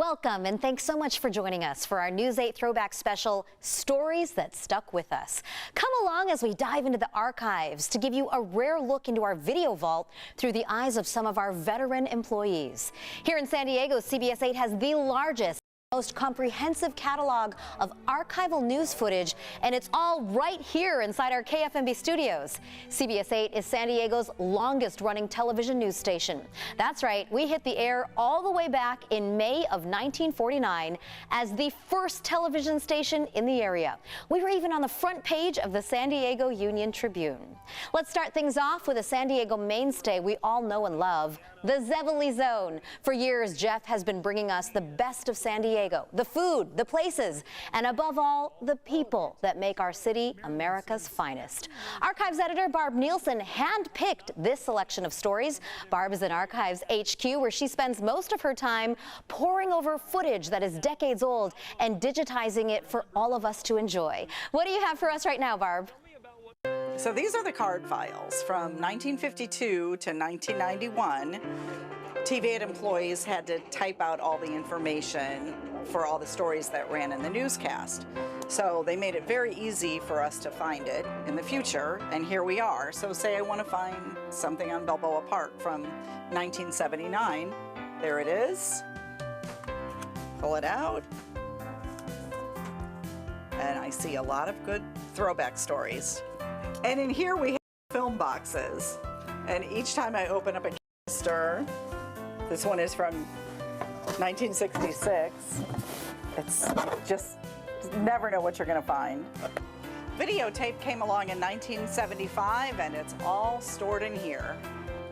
Welcome, and thanks so much for joining us for our News 8 Throwback special, Stories That Stuck With Us. Come along as we dive into the archives to give you a rare look into our video vault through the eyes of some of our veteran employees. Here in San Diego, CBS 8 has the largest, most comprehensive catalog of archival news footage, and it's all right here inside our KFMB studios. CBS 8 is San Diego's longest-running television news station. That's right, we hit the air all the way back in May of 1949 as the first television station in the area. We were even on the front page of the San Diego Union Tribune. Let's start things off with a San Diego mainstay we all know and love, the Zevely Zone. For years, Jeff has been bringing us the best of San Diego, the food, the places, and above all, the people that make our city America's finest. Archives editor Barb Nielsen handpicked this selection of stories. Barb is in Archives HQ, where she spends most of her time poring over footage that is decades old and digitizing it for all of us to enjoy. What do you have for us right now, Barb? So these are the card files from 1952 to 1991. TV8 employees had to type out all the information for all the stories that ran in the newscast. So they made it very easy for us to find it in the future, and here we are. So say I want to find something on Balboa Park from 1979. There it is. Pull it out. And I see a lot of good throwback stories. And in here we have film boxes. And each time I open up a canister, this one is from 1966. It's just never know what you're gonna find. Videotape came along in 1975 and it's all stored in here.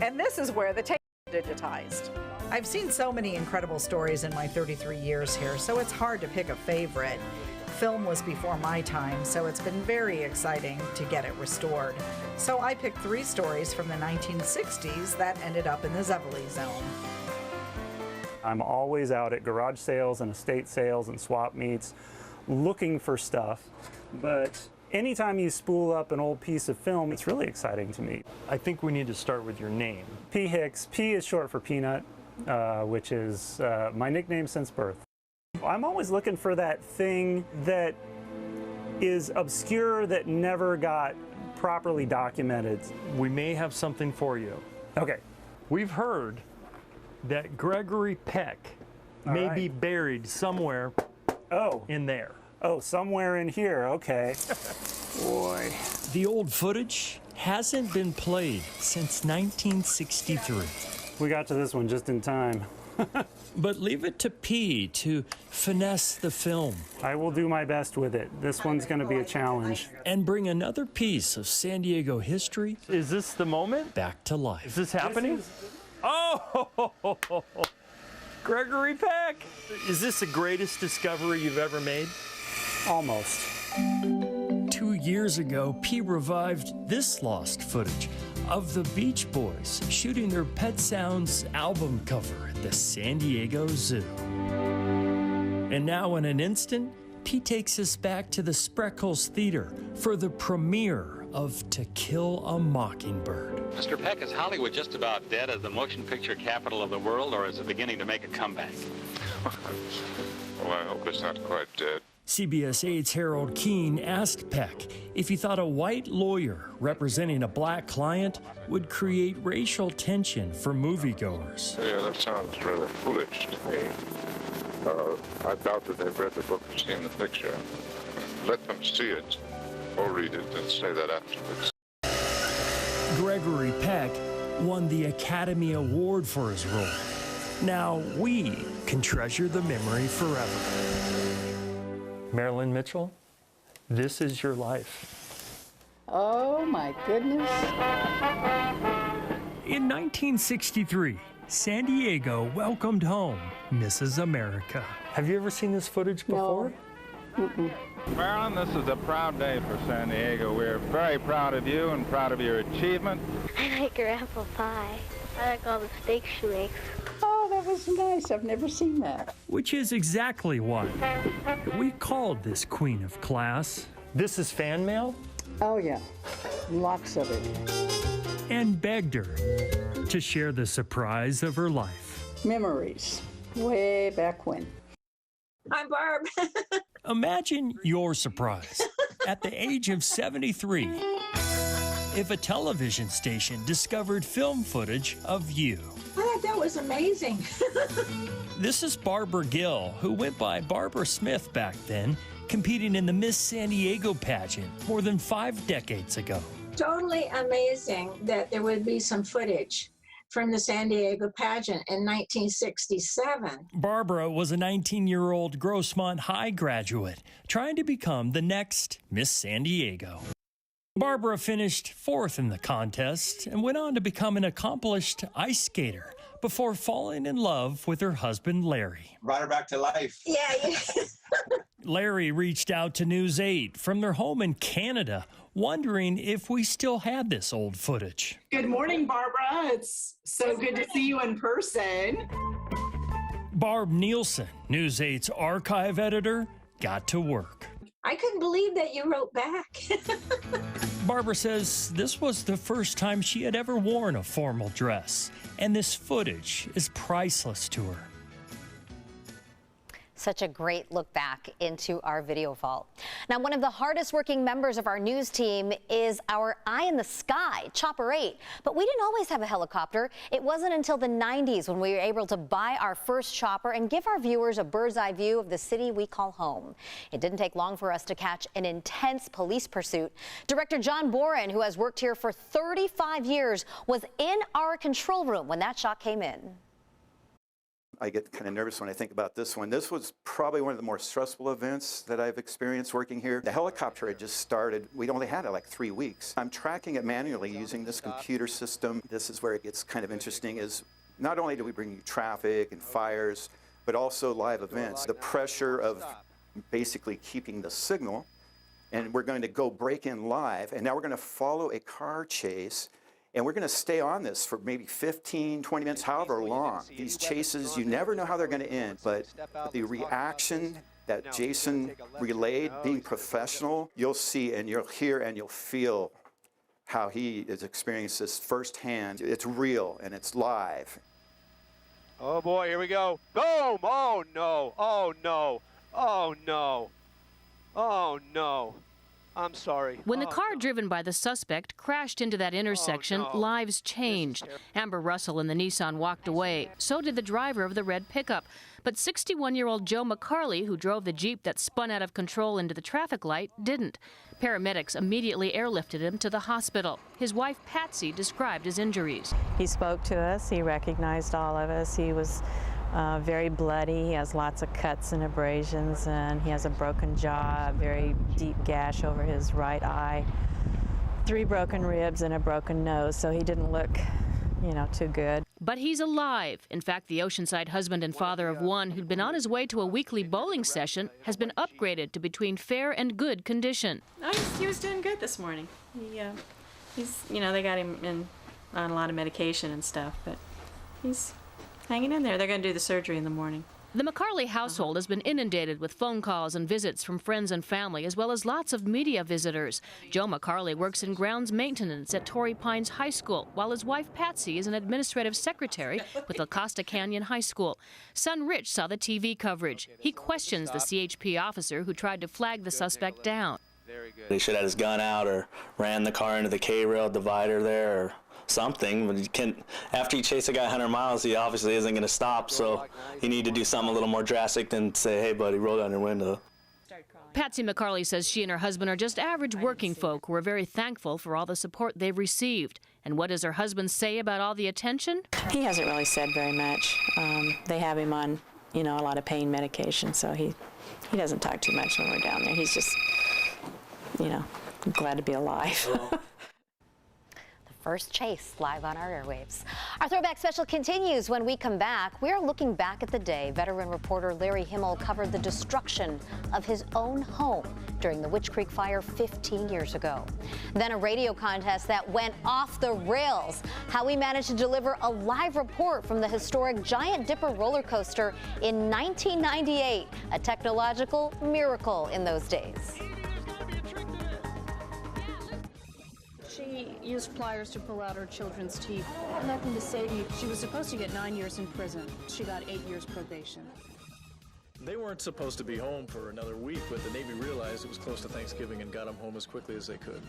And this is where the tape is digitized. I've seen so many incredible stories in my 33 years here, so it's hard to pick a favorite. Film was before my time, so it's been very exciting to get it restored. So I picked 3 stories from the 1960s that ended up in the Zevely Zone. I'm always out at garage sales and estate sales and swap meets looking for stuff, but anytime you spool up an old piece of film, it's really exciting to me. I think we need to start with your name. P. Hicks. P is short for Peanut, which is my nickname since birth. I'm always looking for that thing that is obscure that never got properly documented. We may have something for you. Okay. We've heard that Gregory Peck may be buried somewhere in there. Oh, somewhere in here, okay. Boy. The old footage hasn't been played since 1963. We got to this one just in time. But leave it to P to finesse the film. I will do my best with it. This one's going to be a challenge. And bring another piece of San Diego history. Is this the moment? Back to life. Is this happening? Oh! Gregory Peck! Is this the greatest discovery you've ever made? Almost. 2 years ago, P revived this lost footage of the Beach Boys shooting their Pet Sounds album cover at the San Diego Zoo. And now in an instant, P takes us back to the Spreckles Theater for the premiere of To Kill a Mockingbird. Mr. Peck, is Hollywood just about dead as the motion picture capital of the world, or is it beginning to make a comeback? Well, I hope it's not quite dead. CBS 8's Harold Keene asked Peck if he thought a white lawyer representing a black client would create racial tension for moviegoers. Yeah, that sounds rather foolish to me. I doubt that they've read the book or seen the picture. Let them see it or read it and say that afterwards. Gregory Peck won the Academy Award for his role. Now we can treasure the memory forever. Marilyn Mitchell, this is your life. Oh my goodness. In 1963, San Diego welcomed home Mrs. America. Have you ever seen this footage before? No. Marilyn, this is a proud day for San Diego. We're very proud of you and proud of your achievement. I like her apple pie. I like all the steaks she makes. Oh, that was nice. I've never seen that. Which is exactly why we called this queen of class. This is fan mail? Oh, yeah. Lots of it. And begged her to share the surprise of her life. Memories. way back when. I'm Barb. Imagine your surprise at the age of 73 if a television station discovered film footage of you. I thought that was amazing. This is Barbara Gill, who went by Barbara Smith back then, competing in the Miss San Diego pageant more than 5 decades ago. Totally amazing that there would be some footage from the San Diego pageant in 1967. Barbara was a 19-year-old Grossmont High graduate trying to become the next Miss San Diego. Barbara finished 4th in the contest and went on to become an accomplished ice skater before falling in love with her husband, Larry. Brought her back to life. Yeah. Larry reached out to News 8 from their home in Canada, wondering if we still had this old footage. Good morning, Barbara. It's so good to see you in person. Barb Nielsen, News 8's archive editor, got to work. I couldn't believe that you wrote back. Barbara says this was the first time she had ever worn a formal dress, and this footage is priceless to her. Such a great look back into our video vault. Now, one of the hardest working members of our news team is our eye in the sky, Chopper 8. But we didn't always have a helicopter. It wasn't until the 90s when we were able to buy our first chopper and give our viewers a bird's eye view of the city we call home. It didn't take long for us to catch an intense police pursuit. Director John Boren, who has worked here for 35 years, was in our control room when that shot came in. I get kind of nervous when I think about this one. This was probably one of the more stressful events that I've experienced working here. The helicopter had just started. We'd only had it like 3 weeks. I'm tracking it manually using this computer system. This is where it gets kind of interesting, is not only do we bring you traffic and fires, but also live events. The pressure of basically keeping the signal, and we're going to go break in live, and now we're going to follow a car chase. And we're going to stay on this for maybe 15, 20 minutes, however long. These chases, you never know how they're going to end, but the reaction that Jason relayed, being professional, you'll see and you'll hear and you'll feel how he has experienced this firsthand. It's real and it's live. Oh boy, here we go. Boom! Oh no! Oh no! Oh no! Oh no! I'm sorry. When the car driven by the suspect crashed into that intersection, lives changed. Amber Russell and the Nissan walked away. So did the driver of the red pickup. But 61-year-old Joe McCarley, who drove the Jeep that spun out of control into the traffic light, didn't. Paramedics immediately airlifted him to the hospital. His wife, Patsy, described his injuries. He spoke to us. He recognized all of us. He was very bloody. He has lots of cuts and abrasions, and he has a broken jaw, a very deep gash over his right eye, 3 broken ribs and a broken nose, so he didn't look, too good. But he's alive. In fact, the Oceanside husband and father of one who'd been on his way to a weekly bowling session has been upgraded to between fair and good condition. Oh, he was doing good this morning. They got him on a lot of medication and stuff, but he's hanging in there. They're going to do the surgery in the morning. The McCarley household has been inundated with phone calls and visits from friends and family, as well as lots of media visitors. Joe McCarley works in grounds maintenance at Torrey Pines High School, while his wife Patsy is an administrative secretary with La Costa Canyon High School. Son Rich saw the TV coverage. He questions the CHP officer who tried to flag the suspect down. They should have his gun out or ran the car into the K-rail divider there or something. But after you chase a guy 100 miles, he obviously isn't going to stop, so you need to do something a little more drastic than say, hey, buddy, roll down your window. Patsy McCarley says she and her husband are just average working folk who are very thankful for all the support they've received. And what does her husband say about all the attention? He hasn't really said very much. They have him on, a lot of pain medication, so he doesn't talk too much when we're down there. He's just, glad to be alive. First chase live on our airwaves. Our Throwback Special continues when we come back. We're looking back at the day veteran reporter Larry Himmel covered the destruction of his own home during the Witch Creek fire 15 years ago. Then a radio contest that went off the rails. How we managed to deliver a live report from the historic Giant Dipper roller coaster in 1998. A technological miracle in those days. used pliers to pull out her children's teeth. I have nothing to say to you. She was supposed to get 9 years in prison. She got 8 years probation. They weren't supposed to be home for another week, but the Navy realized it was close to Thanksgiving and got them home as quickly as they could.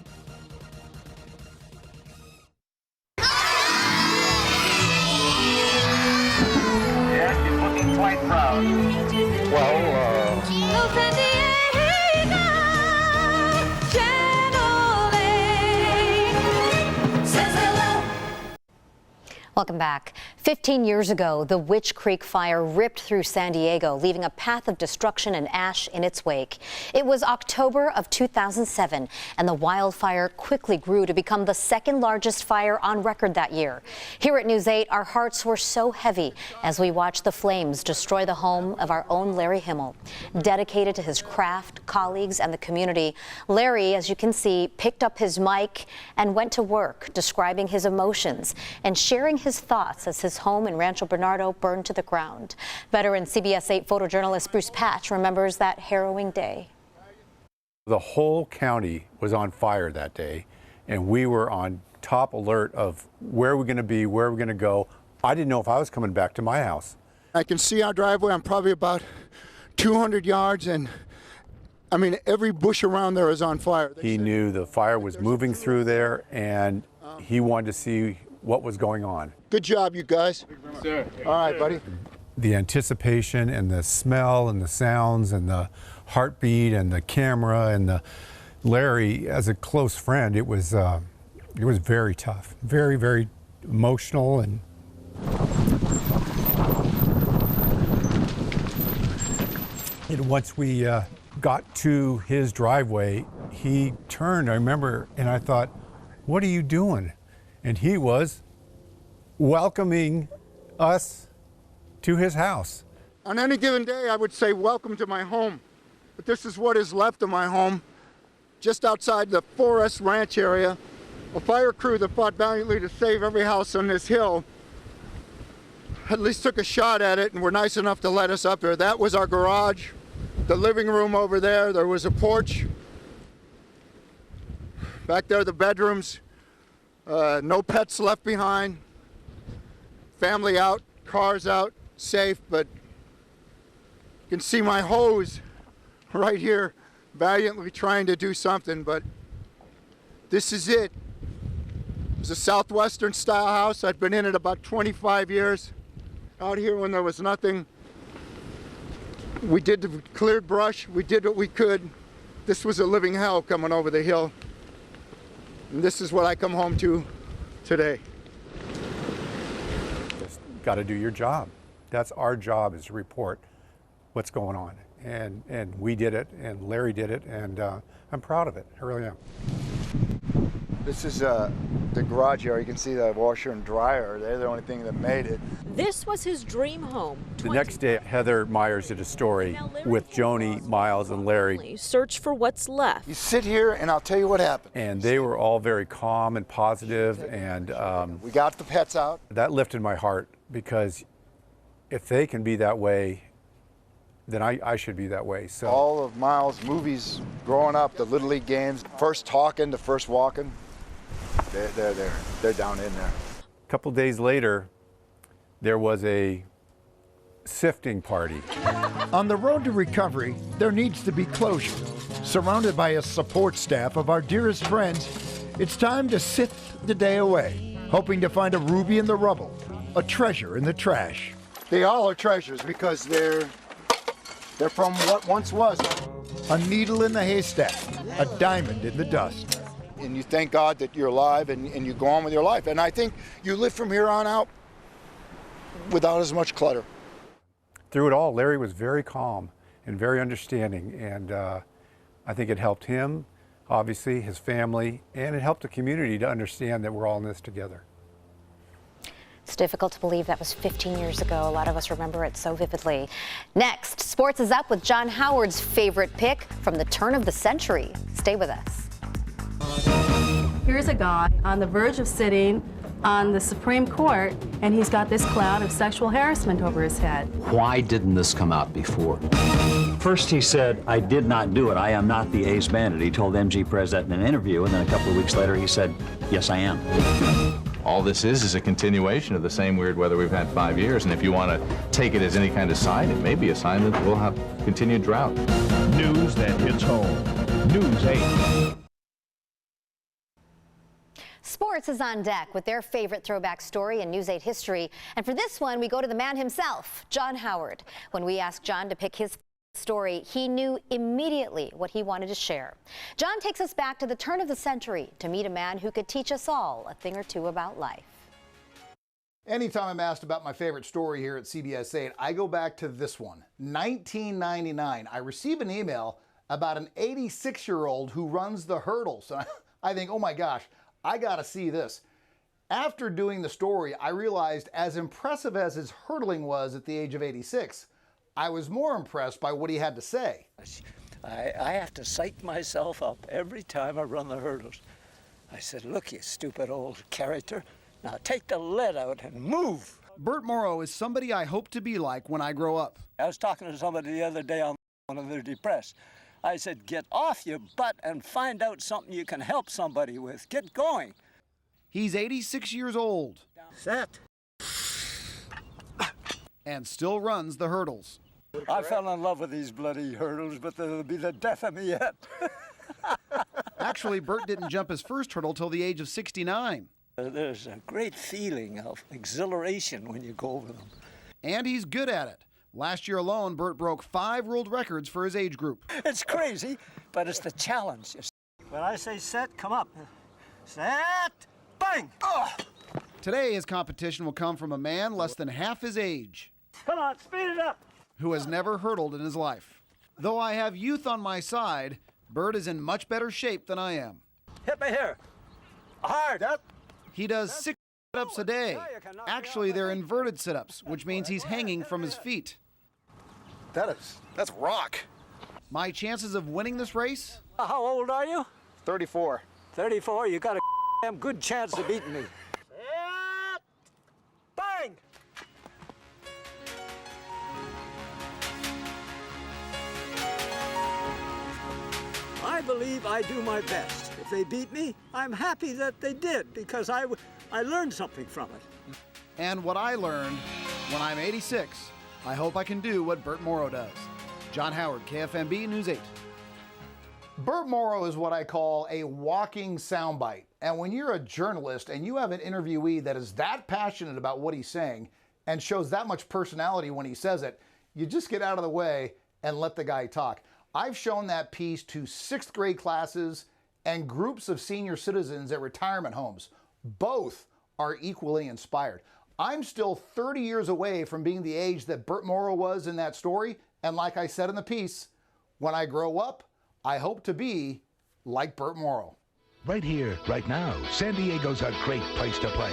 Yeah, she's looking quite proud. Welcome back. 15 years ago, the Witch Creek fire ripped through San Diego, leaving a path of destruction and ash in its wake. It was October of 2007, and the wildfire quickly grew to become the second largest fire on record that year. Here at News 8, our hearts were so heavy as we watched the flames destroy the home of our own Larry Himmel. Dedicated to his craft, colleagues, and the community, Larry, as you can see, picked up his mic and went to work, describing his emotions and sharing his thoughts as his home in Rancho Bernardo burned to the ground. Veteran CBS 8 photojournalist Bruce Patch remembers that harrowing day. The whole county was on fire that day, and we were on top alert of where we're going to be, where we're going to go. I didn't know if I was coming back to my house. I can see our driveway. I'm probably about 200 yards, and I mean, every bush around there is on fire. He knew the fire was moving through there, and he wanted to see what was going on. Good job, you guys. Sir. All right, buddy. The anticipation and the smell and the sounds and the heartbeat and the camera and the Larry, as a close friend, it was very tough, very, very emotional. And once we got to his driveway, he turned, I remember, and I thought, what are you doing? And he was welcoming us to his house. On any given day, I would say, welcome to my home. But this is what is left of my home, just outside the Forest Ranch area. A fire crew that fought valiantly to save every house on this hill at least took a shot at it and were nice enough to let us up there. That was our garage, the living room over there. There was a porch. Back there, the bedrooms. No pets left behind. Family out, cars out, safe, but you can see my hose right here, valiantly trying to do something, but this is it. It was a Southwestern style house. I'd been in it about 25 years. Out here when there was nothing. We did the cleared brush, we did what we could. This was a living hell coming over the hill. And this is what I come home to today. Just got to do your job. That's our job, is to report what's going on. And we did it, and Larry did it, and I'm proud of it. I really am. This is the garage area. You can see the washer and dryer. They're the only thing that made it. This was his dream home. The next day, Heather Myers did a story with Joni, Miles, and Larry. Search for what's left. You sit here and I'll tell you what happened. And they were all very calm and positive, and we got the pets out. That lifted my heart, because if they can be that way, then I should be that way. So all of Miles' movies growing up, the Little League games, first talking to first walking, they're there. They're down in there. A couple days later, there was a sifting party. On the road to recovery, there needs to be closure. Surrounded by a support staff of our dearest friends, it's time to sift the day away, hoping to find a ruby in the rubble, a treasure in the trash. They all are treasures because they're from what once was. A needle in the haystack, a diamond in the dust. And you thank God that you're alive and you go on with your life. And I think you live from here on out without as much clutter. Through it all, Larry was very calm and very understanding, and I think it helped him, obviously, his family, and it helped the community to understand that we're all in this together. It's difficult to believe that was 15 years ago. A lot of us remember it so vividly. Next, Sports is Up with John Howard's favorite pick from the turn of the century. Stay with us. Here's a guy on the verge of sitting on the Supreme Court, and he's got this cloud of sexual harassment over his head. Why didn't this come out before? First he said, I did not do it. I am not the A's Bandit. He told MG Prez that in an interview, and then a couple of weeks later he said, yes, I am. All this is a continuation of the same weird weather we've had 5 years, and if you want to take it as any kind of sign, it may be a sign that we'll have continued drought. News that hits home. News 8. Sports is on deck with their favorite throwback story in News 8 history. And for this one, we go to the man himself, John Howard. When we asked John to pick his story, he knew immediately what he wanted to share. John takes us back to the turn of the century to meet a man who could teach us all a thing or two about life. Anytime I'm asked about my favorite story here at CBS 8, I go back to this one. 1999, I receive an email about an 86-year-old who runs the hurdles. I think, oh my gosh, I gotta see this. After doing the story, I realized as impressive as his hurdling was at the age of 86, I was more impressed by what he had to say. I have to psych myself up every time I run the hurdles. I said, look, you stupid old character. Now take the lead out and move. Bert Morrow is somebody I hope to be like when I grow up. I was talking to somebody the other day on one of their depressed. I said, get off your butt and find out something you can help somebody with. Get going. He's 86 years old. Set. And still runs the hurdles. I fell in love with these bloody hurdles, but they'll be the death of me yet. Actually, Bert didn't jump his first hurdle till the age of 69. There's a great feeling of exhilaration when you go over them. And he's good at it. Last year alone, Bert broke 5 world records for his age group. It's crazy, but it's the challenge. When I say set, come up. Set, bang! Oh. Today, his competition will come from a man less than half his age. Come on, speed it up! Who has never hurdled in his life. Though I have youth on my side, Bert is in much better shape than I am. Hit me here. Hard. He does 6 sit-ups a day. Actually, they're inverted sit-ups, which means he's hanging from his feet. That's rock. My chances of winning this race? How old are you? 34. 34, you got a damn good chance of beating me. Bang! I believe I do my best. If they beat me, I'm happy that they did, because I learned something from it. And what I learned when I'm 86, I hope I can do what Bert Morrow does. John Howard, KFMB News 8. Bert Morrow is what I call a walking soundbite. And when you're a journalist and you have an interviewee that is that passionate about what he's saying and shows that much personality when he says it, you just get out of the way and let the guy talk. I've shown that piece to 6th grade classes and groups of senior citizens at retirement homes. Both are equally inspired. I'm still 30 years away from being the age that Bert Morrow was in that story. And like I said in the piece, when I grow up, I hope to be like Bert Morrow. Right here, right now, San Diego's a great place to play.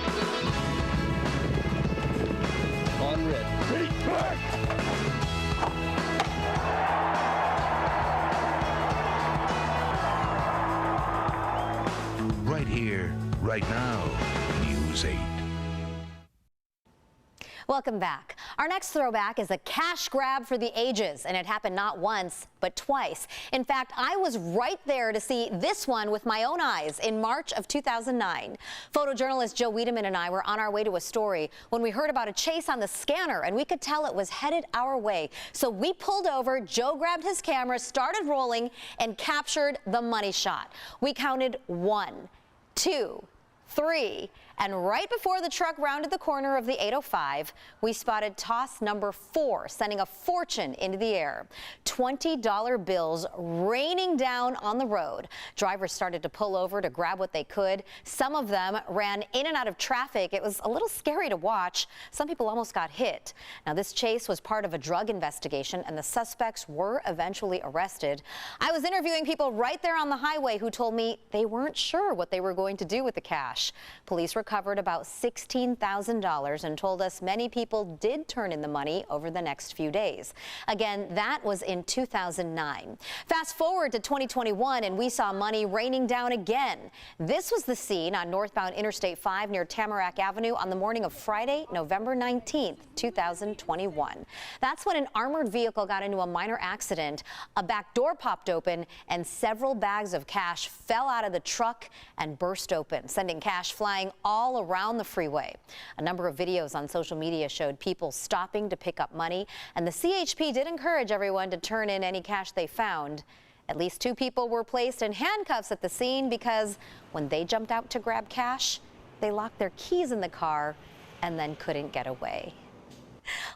On red. Ready, back! Right here, right now, News 8. Welcome back. Our next throwback is a cash grab for the ages, and it happened not once, but twice. In fact, I was right there to see this one with my own eyes in March of 2009. Photojournalist Joe Wiedemann and I were on our way to a story when we heard about a chase on the scanner, and we could tell it was headed our way. So we pulled over, Joe grabbed his camera, started rolling, and captured the money shot. We counted 1, 2, 3, and right before the truck rounded the corner of the 805, we spotted toss number 4, sending a fortune into the air. $20 bills raining down on the road. Drivers started to pull over to grab what they could. Some of them ran in and out of traffic. It was a little scary to watch. Some people almost got hit. Now, this chase was part of a drug investigation, and the suspects were eventually arrested. I was interviewing people right there on the highway who told me they weren't sure what they were going to do with the cash. cash. Police recovered about $16,000 and told us many people did turn in the money over the next few days. Again, that was in 2009. Fast forward to 2021 and we saw money raining down again. This was the scene on northbound Interstate 5 near Tamarack Avenue on the morning of Friday, November 19th, 2021. That's when an armored vehicle got into a minor accident. A back door popped open and several bags of cash fell out of the truck and burst open, sending cash flying all around the freeway. A number of videos on social media showed people stopping to pick up money, and the CHP did encourage everyone to turn in any cash they found. At least 2 people were placed in handcuffs at the scene because when they jumped out to grab cash, they locked their keys in the car and then couldn't get away.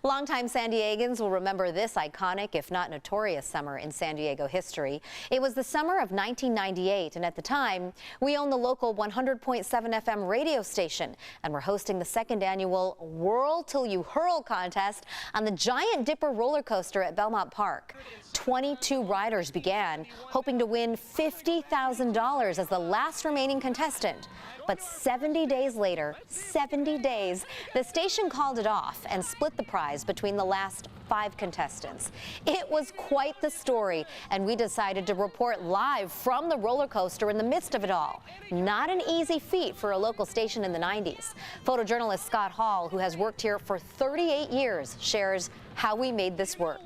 Longtime San Diegans will remember this iconic, if not notorious, summer in San Diego history. It was the summer of 1998, and at the time, we owned the local 100.7 FM radio station and were hosting the 2nd annual Whirl Till You Hurl contest on the Giant Dipper roller coaster at Belmont Park. 22 riders began, hoping to win $50,000 as the last remaining contestant. But 70 days later, 70 days, the station called it off and split the prize between the last 5 contestants. It was quite the story, and we decided to report live from the roller coaster in the midst of it all. Not an easy feat for a local station in the 90s. Photojournalist Scott Hall, who has worked here for 38 years, shares how we made this work.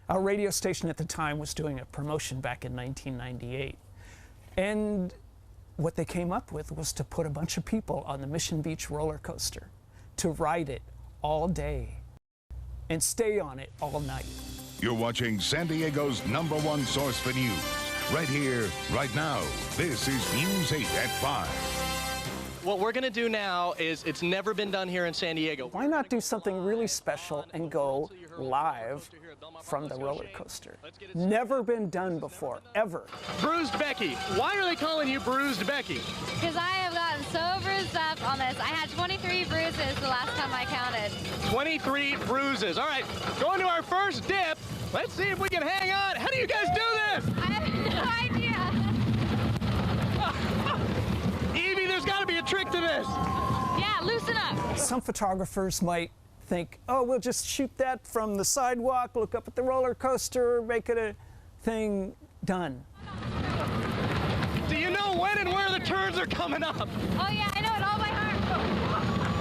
Our radio station at the time was doing a promotion back in 1998. And what they came up with was to put a bunch of people on the Mission Beach roller coaster, to ride it all day and stay on it all night. You're watching San Diego's #1 source for news. Right here, right now. This is News 8 at 5. What we're going to do now is, it's never been done here in San Diego. Why not do something really special and go live from the roller coaster? Never been done before, ever. Bruised Becky. Why are they calling you Bruised Becky? Because I have gotten so bruised up on this. I had 23 bruises the last time I counted. 23 bruises. All right, going to our first dip. Let's see if we can hang on. How do you guys do this? I have no idea. Evie, there's got to be a trick to this. Yeah, loosen up. Some photographers might think, oh, we'll just shoot that from the sidewalk, look up at the roller coaster, make it a thing. Done. Do you know when and where the turns are coming up? Oh yeah, I know it all by heart.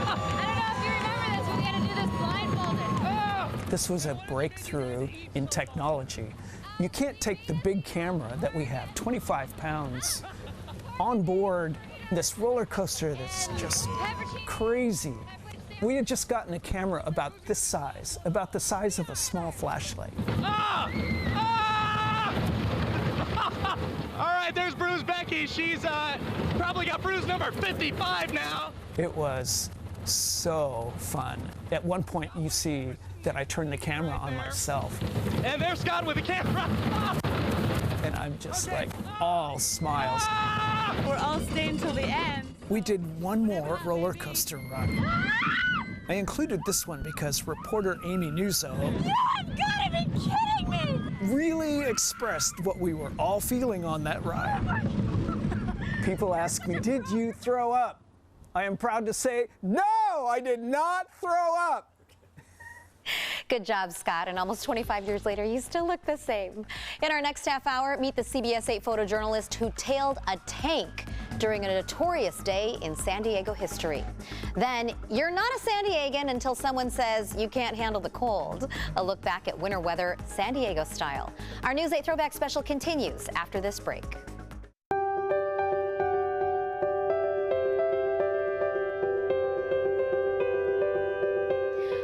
I don't know if you remember this, but we had to do this blindfolded. This was a breakthrough in technology. You can't take the big camera that we have, 25 pounds, on board this roller coaster that's just crazy. We had just gotten a camera about this size, about the size of a small flashlight. Ah! Ah! All right, there's Bruised Becky. She's probably got bruise number 55 now. It was so fun. At one point, you see that I turn the camera on myself. And there's Scott with the camera. And I'm just like all smiles. We're all staying till the end. We did one more roller coaster run. I included this one because reporter Amy Nuzzo You've got to be kidding me! really expressed what we were all feeling on that ride. People ask me, did you throw up? I am proud to say, no, I did not throw up. Good job, Scott. And almost 25 years later, you still look the same. In our next half hour, meet the CBS 8 photojournalist who tailed a tank during a notorious day in San Diego history. Then, you're not a San Diegan until someone says you can't handle the cold. A look back at winter weather, San Diego style. Our News 8 Throwback special continues after this break.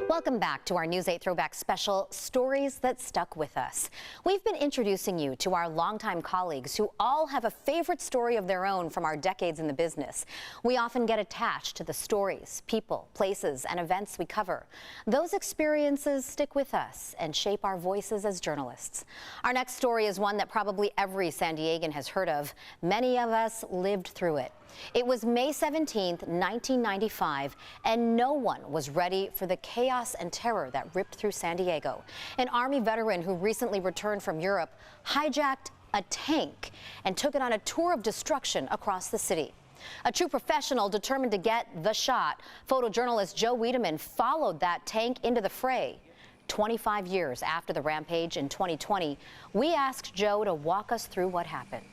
Welcome back to our News 8 Throwback special, Stories That Stuck With Us. We've been introducing you to our longtime colleagues who all have a favorite story of their own from our decades in the business. We often get attached to the stories, people, places, and events we cover. Those experiences stick with us and shape our voices as journalists. Our next story is one that probably every San Diegan has heard of. Many of us lived through it. It was May 17th, 1995, and no one was ready for the chaos and terror that ripped through San Diego. An Army veteran who recently returned from Europe hijacked a tank and took it on a tour of destruction across the city. A true professional determined to get the shot. Photojournalist Joe Wiedemann followed that tank into the fray. 25 years after the rampage in 2020, we asked Joe to walk us through what happened.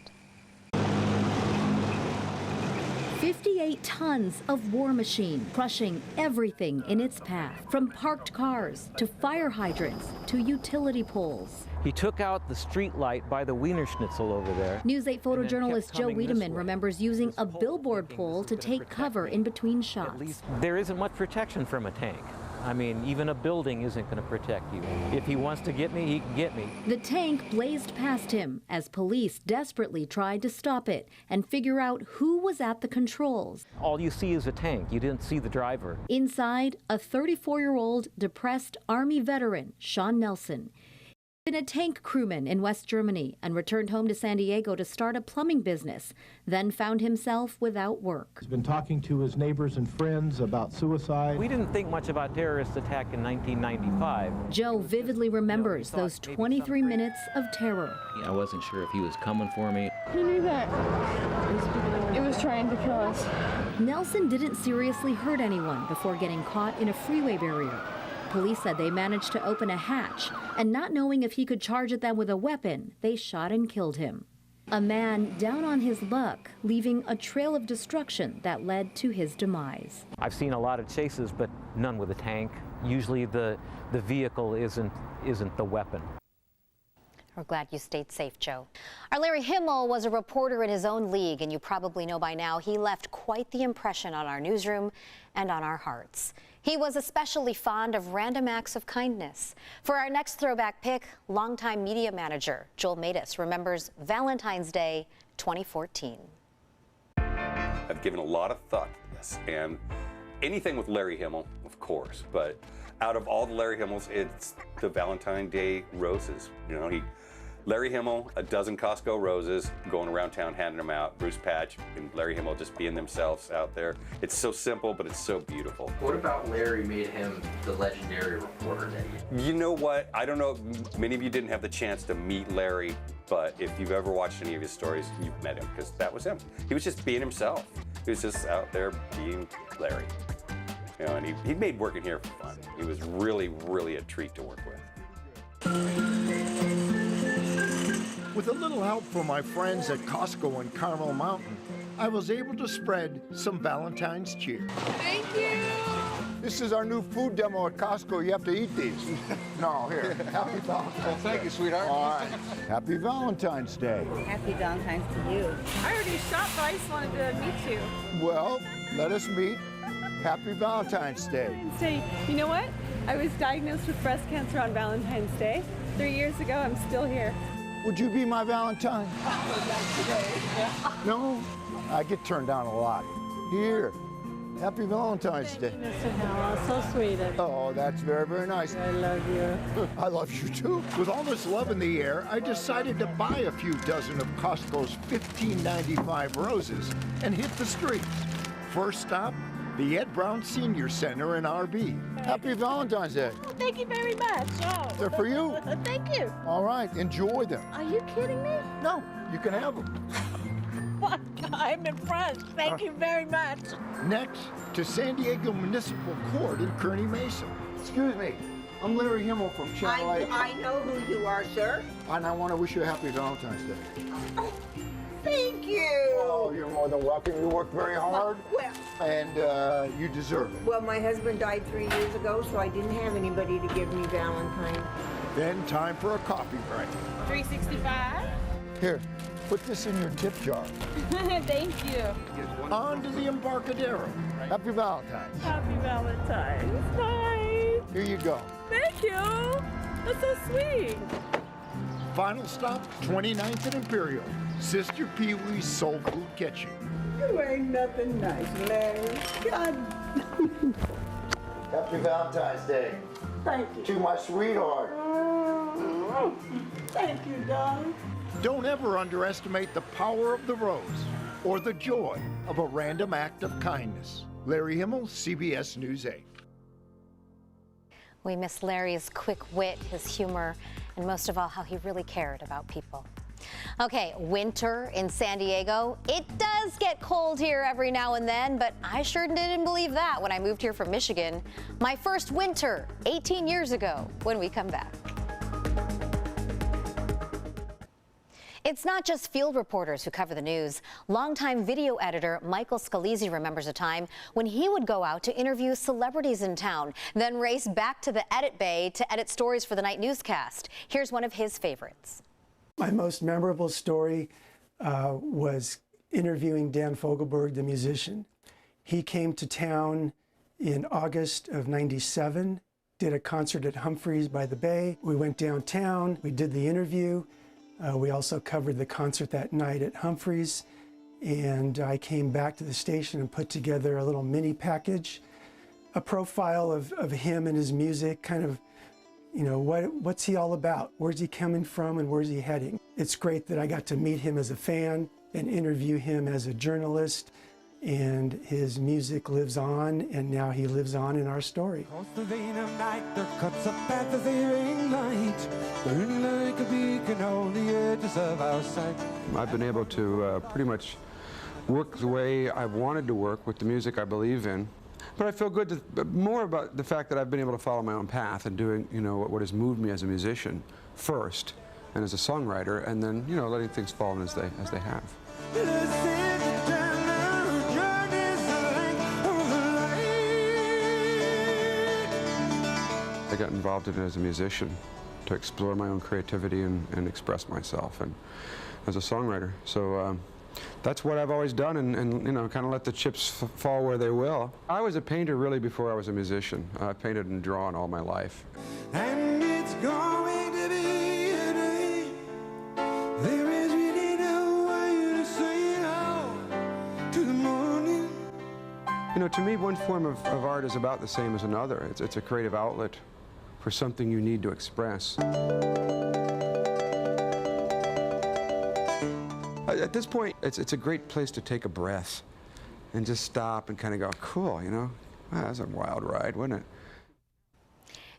58 tons of war machine, crushing everything in its path, from parked cars to fire hydrants to utility poles. He took out the street light by the Wiener Schnitzel over there. News 8 photojournalist Joe Wiedemann remembers using a billboard pole to take cover in between shots. There isn't much protection from a tank. I mean, even a building isn't going to protect you. If he wants to get me, he can get me. The tank blazed past him as police desperately tried to stop it and figure out who was at the controls. All you see is a tank. You didn't see the driver. Inside, a 34-year-old depressed Army veteran, Sean Nelson. Been a tank crewman in West Germany and returned home to San Diego to start a plumbing business, then found himself without work. He's been talking to his neighbors and friends about suicide. We didn't think much about terrorist attack in 1995. Joe vividly remembers those 23 minutes of terror. I wasn't sure if he was coming for me. Who knew that it was trying to kill us? Nelson didn't seriously hurt anyone before getting caught in a freeway barrier. Police said they managed to open a hatch, and not knowing if he could charge at them with a weapon, they shot and killed him. A man down on his luck, leaving a trail of destruction that led to his demise. I've seen a lot of chases, but none with a tank. Usually the vehicle isn't the weapon. We're glad you stayed safe, Joe. Our Larry Himmel was a reporter in his own league, and you probably know by now he left quite the impression on our newsroom and on our hearts. He was especially fond of random acts of kindness. For our next throwback pick, longtime media manager Joel Matus remembers Valentine's Day 2014. I've given a lot of thought to this, and anything with Larry Himmel, of course, but out of all the Larry Himmels, it's the Valentine's Day roses. You know, Larry Himmel, a dozen Costco roses, going around town handing them out. Bruce Patch and Larry Himmel just being themselves out there. It's so simple, but it's so beautiful. What about Larry made him the legendary reporter that he is? You know what? I don't know, many of you didn't have the chance to meet Larry, but if you've ever watched any of his stories, you've met him, because that was him. He was just being himself. He was just out there being Larry. You know, and he made working here fun. He was really, really a treat to work with. With a little help from my friends at Costco in Carmel Mountain, I was able to spread some Valentine's cheer. Thank you. This is our new food demo at Costco. You have to eat these. No, here. Happy Valentine's Day. Thank you, sweetheart. All right. Happy Valentine's Day. Happy Valentine's to you. I already shopped, but I just wanted to meet you. Well, let us meet. Happy Valentine's Day. Say, you know what? I was diagnosed with breast cancer on Valentine's Day. 3 years ago, I'm still here. Would you be my Valentine? No? I get turned down a lot. Here. Happy Valentine's Day. Mr. Howell, so sweet. Oh, that's very, very nice. I love you. I love you too. With all this love in the air, I decided to buy a few dozen of Costco's $15.95 roses and hit the streets. First stop, the Ed Brown Senior Center in RB. Happy Valentine's Day. Oh, thank you very much. Oh. They're for you. Thank you. All right, enjoy them. Are you kidding me? No, you can have them. I'm impressed. Thank you very much. Next, to San Diego Municipal Court in Kearny Mesa. Excuse me, I'm Larry Himmel from Channel 8. I know who you are, sir. And I want to wish you a happy Valentine's Day. Thank you. Oh, you're more than welcome. You worked very hard, Well, and you deserve it. well, my husband died 3 years ago, so I didn't have anybody to give me Valentine. Then time for a coffee break. 365. Here, put this in your tip jar. Thank you. On to the Embarcadero. Happy Valentine's. Happy Valentine's. Bye. Here you go. Thank you. That's so sweet. Final stop, 29th and Imperial. Sister Pee Wee's Soul Food Kitchen. You ain't nothing nice, Larry. God. Happy Valentine's Day. Thank you. To my sweetheart. Thank you, darling. Don't ever underestimate the power of the rose or the joy of a random act of kindness. Larry Himmel, CBS News 8. We miss Larry's quick wit, his humor, and most of all, how he really cared about people. Okay, winter in San Diego. It does get cold here every now and then, but I sure didn't believe that when I moved here from Michigan. My first winter 18 years ago when we come back. It's not just field reporters who cover the news. Longtime video editor Michael Scalise remembers a time when he would go out to interview celebrities in town, then race back to the edit bay to edit stories for the night newscast. Here's one of his favorites. My most memorable story was interviewing Dan Fogelberg, the musician. He came to town in August of '97, did a concert at Humphreys by the Bay. We went downtown, we did the interview. We also covered the concert that night at Humphreys. And I came back to the station and put together a little mini package, a profile of him and his music, kind of, you know, what's he all about? Where's he coming from and where's he heading? It's great that I got to meet him as a fan and interview him as a journalist, and his music lives on, and now he lives on in our story. I've been able to pretty much work the way I've wanted to work with the music I believe in. But I feel good more about the fact that I've been able to follow my own path and doing, you know, what has moved me as a musician first, and as a songwriter, and then, you know, letting things fall in as they have. I got involved in it as a musician to explore my own creativity and express myself, and as a songwriter. So. That's what I've always done, and you know, kind of let the chips fall where they will. I was a painter really before I was a musician. I painted and drawn all my life. And it's going to be a day. There is really no way to say no to the morning. You know, to me, one form of art is about the same as another. It's a creative outlet for something you need to express. At this point, it's a great place to take a breath and just stop and kind of go, cool, you know? Wow, that was a wild ride, wasn't it?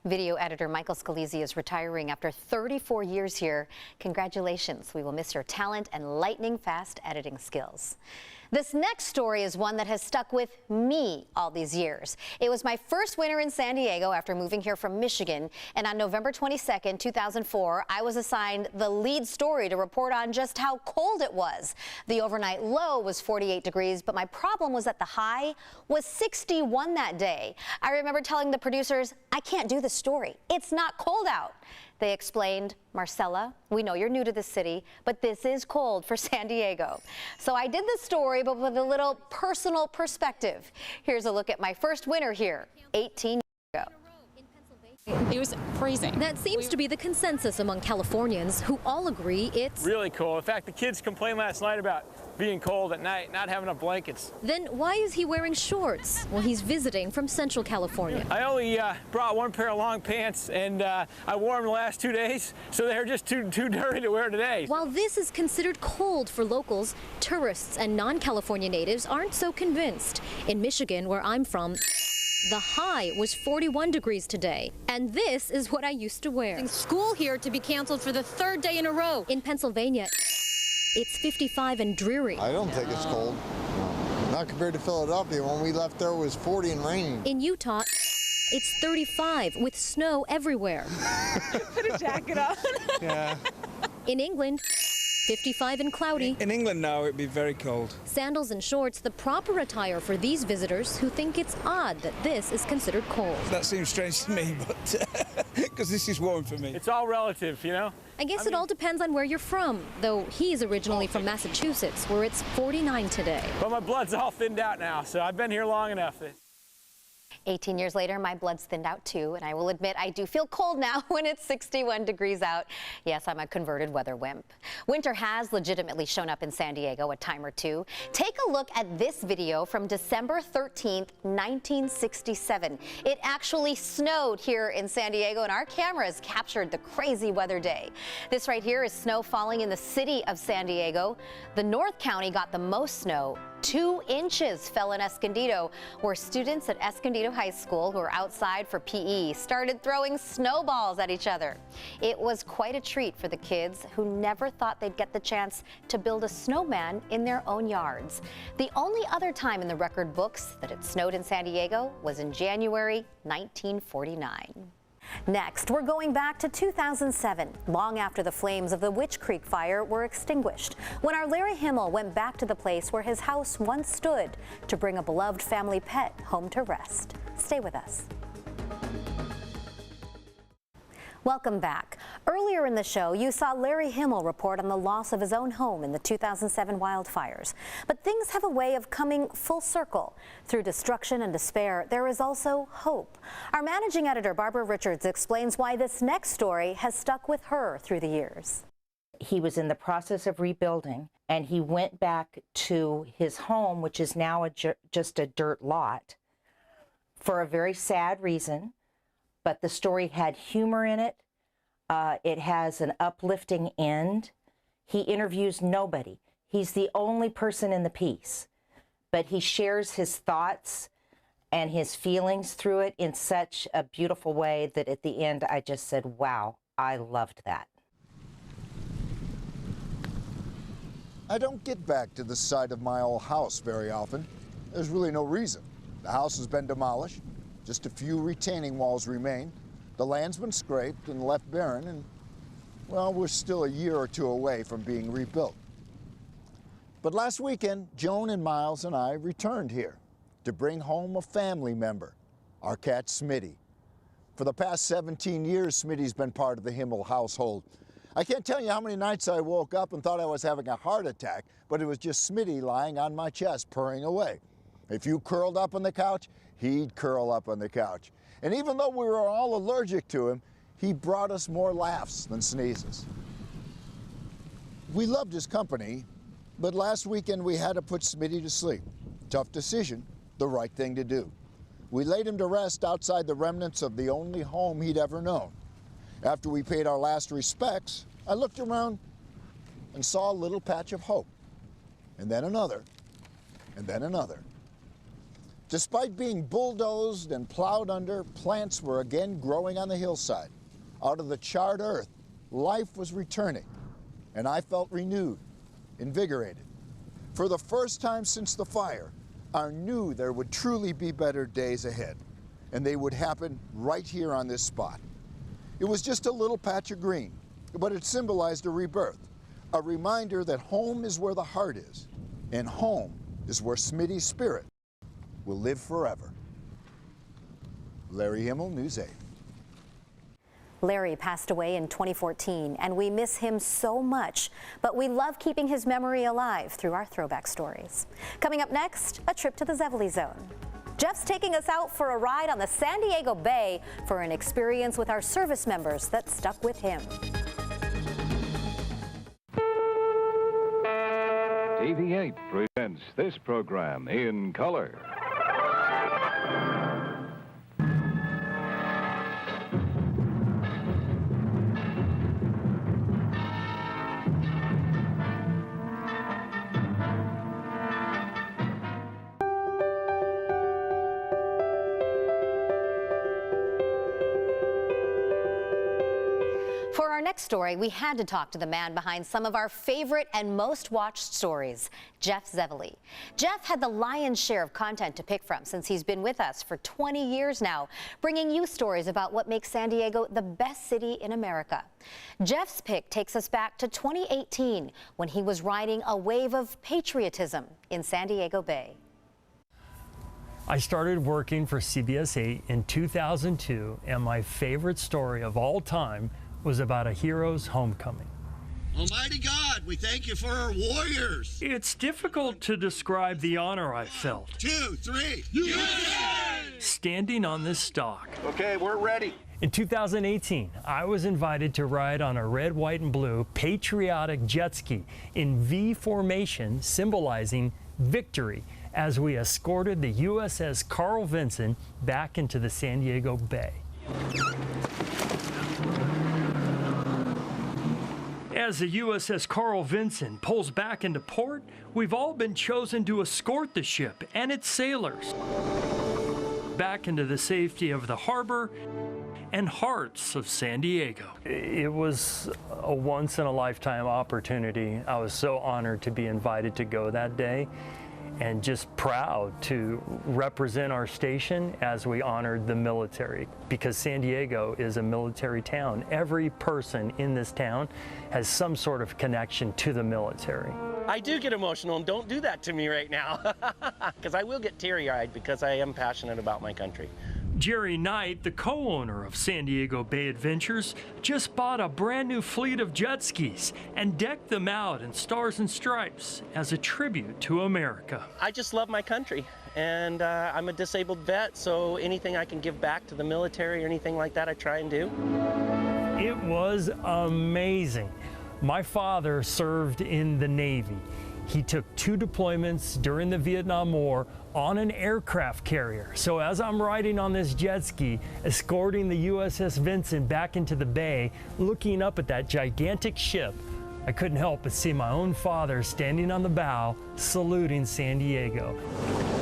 Video editor Michael Scalise is retiring after 34 years here. Congratulations. We will miss your talent and lightning-fast editing skills. This next story is one that has stuck with me all these years. It was my first winter in San Diego after moving here from Michigan, and on November 22nd, 2004, I was assigned the lead story to report on just how cold it was. The overnight low was 48 degrees, but my problem was that the high was 61 that day. I remember telling the producers, I can't do the story. It's not cold out. They explained, Marcella, we know you're new to the city, but this is cold for San Diego. So I did the story, but with a little personal perspective. Here's a look at my first winter here, 18 years ago. It was freezing. That seems to be the consensus among Californians who all agree it's really cold. In fact, the kids complained last night about being cold at night, not having enough blankets. Then why is he wearing shorts? Well, he's visiting from Central California. I only brought one pair of long pants, and I wore them the last 2 days, so they're just too dirty to wear today. While this is considered cold for locals, tourists and non-California natives aren't so convinced. In Michigan, where I'm from, the high was 41 degrees today, and this is what I used to wear. School here to be canceled for the third day in a row. In Pennsylvania, it's 55 and dreary. I don't think it's cold. No. Not compared to Philadelphia. When we left there, it was 40 and raining. In Utah, it's 35 with snow everywhere. Put a jacket on. Yeah. In England, 55 and cloudy. In England now, it'd be very cold. Sandals and shorts, the proper attire for these visitors who think it's odd that this is considered cold. That seems strange to me, but because this is warm for me. It's all relative, you know? I guess it all depends on where you're from, though he's originally from Massachusetts, where it's 49 today. But my blood's all thinned out now, so I've been here long enough. 18 years later, my blood's thinned out too, and I will admit I do feel cold now when it's 61 degrees out. Yes, I'm a converted weather wimp. Winter has legitimately shown up in San Diego a time or two. Take a look at this video from December 13th, 1967. It actually snowed here in San Diego, and our cameras captured the crazy weather day. This right here is snow falling in the city of San Diego. The North County got the most snow, 2 inches fell in Escondido, where students at Escondido High School who were outside for PE started throwing snowballs at each other. It was quite a treat for the kids who never thought they'd get the chance to build a snowman in their own yards. The only other time in the record books that it snowed in San Diego was in January 1949. Next, we're going back to 2007, long after the flames of the Witch Creek fire were extinguished, when our Larry Himmel went back to the place where his house once stood to bring a beloved family pet home to rest. Stay with us. Welcome back. Earlier in the show, you saw Larry Himmel report on the loss of his own home in the 2007 wildfires. But things have a way of coming full circle. Through destruction and despair, there is also hope. Our managing editor, Barbara Richards, explains why this next story has stuck with her through the years. He was in the process of rebuilding, and he went back to his home, which is now just a dirt lot, for a very sad reason. But the story had humor in it. It has an uplifting end. He interviews nobody. He's the only person in the piece. But he shares his thoughts and his feelings through it in such a beautiful way that at the end I just said, wow, I loved that. I don't get back to the side of my old house very often. There's really no reason. The house has been demolished. Just a few retaining walls remain. The land's been scraped and left barren, and, well, we're still a year or two away from being rebuilt. But last weekend, Joan and Miles and I returned here to bring home a family member, our cat Smitty. For the past 17 years, Smitty's been part of the Himmel household. I can't tell you how many nights I woke up and thought I was having a heart attack, but it was just Smitty lying on my chest, purring away. If you curled up on the couch, he'd curl up on the couch. And even though we were all allergic to him, he brought us more laughs than sneezes. We loved his company, but last weekend we had to put Smitty to sleep. Tough decision, the right thing to do. We laid him to rest outside the remnants of the only home he'd ever known. After we paid our last respects, I looked around and saw a little patch of hope, and then another, and then another. Despite being bulldozed and plowed under, plants were again growing on the hillside. Out of the charred earth, life was returning, and I felt renewed, invigorated. For the first time since the fire, I knew there would truly be better days ahead, and they would happen right here on this spot. It was just a little patch of green, but it symbolized a rebirth, a reminder that home is where the heart is, and home is where Smitty's spirit will live forever. Larry Himmel, News 8. Larry passed away in 2014, and we miss him so much, but we love keeping his memory alive through our throwback stories. Coming up next, a trip to the Zevely Zone. Jeff's taking us out for a ride on the San Diego Bay for an experience with our service members that stuck with him. TV8 presents this program in color. For our next story, we had to talk to the man behind some of our favorite and most watched stories, Jeff Zevely. Jeff had the lion's share of content to pick from since he's been with us for 20 years now, bringing you stories about what makes San Diego the best city in America. Jeff's pick takes us back to 2018 when he was riding a wave of patriotism in San Diego Bay. I started working for CBS 8 in 2002, and my favorite story of all time was about a hero's homecoming. Almighty God, we thank you for our warriors. It's difficult to describe the honor I felt. 2, 3, USA! Standing on this stalk. Okay, we're ready. In 2018, I was invited to ride on a red, white, and blue patriotic jet ski in V formation, symbolizing victory, as we escorted the USS Carl Vinson back into the San Diego Bay. As the USS Carl Vinson pulls back into port, we've all been chosen to escort the ship and its sailors back into the safety of the harbor and hearts of San Diego. It was a once-in-a-lifetime opportunity. I was so honored to be invited to go that day and just proud to represent our station as we honored the military, because San Diego is a military town. Every person in this town has some sort of connection to the military. I do get emotional, and don't do that to me right now, because I will get teary-eyed because I am passionate about my country. Jerry Knight, the co-owner of San Diego Bay Adventures, just bought a brand new fleet of jet skis and decked them out in stars and stripes as a tribute to America. I just love my country, and I'm a disabled vet, so anything I can give back to the military or anything like that, I try and do. It was amazing. My father served in the Navy. He took 2 deployments during the Vietnam War on an aircraft carrier. So as I'm riding on this jet ski, escorting the USS Vinson back into the bay, looking up at that gigantic ship, I couldn't help but see my own father standing on the bow, saluting San Diego.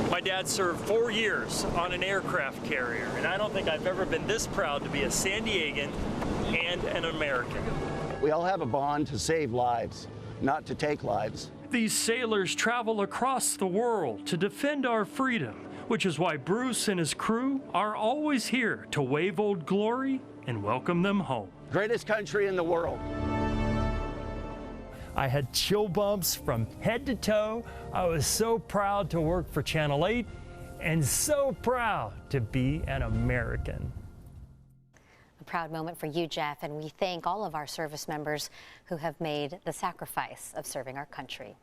My dad served 4 years on an aircraft carrier, and I don't think I've ever been this proud to be a San Diegan and an American. We all have a bond to save lives, not to take lives. These sailors travel across the world to defend our freedom, which is why Bruce and his crew are always here to wave Old Glory and welcome them home. Greatest country in the world. I had chill bumps from head to toe. I was so proud to work for Channel 8 and so proud to be an American. A proud moment for you, Jeff, and we thank all of our service members who have made the sacrifice of serving our country.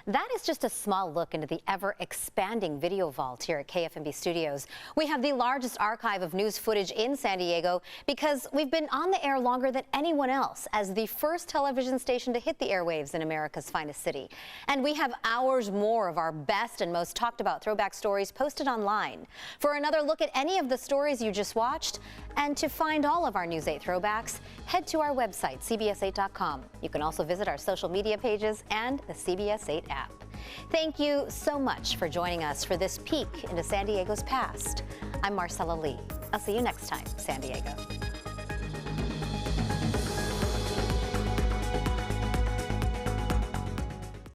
That is just a small look into the ever-expanding video vault here at KFMB Studios. We have the largest archive of news footage in San Diego because we've been on the air longer than anyone else as the first television station to hit the airwaves in America's finest city. And we have hours more of our best and most talked about throwback stories posted online. For another look at any of the stories you just watched and to find all of our News 8 throwbacks, head to our website, CBS8.com. You can also visit our social media pages and the CBS 8 app. Thank you so much for joining us for this peek into San Diego's past. I'm Marcella Lee. I'll see you next time, San Diego.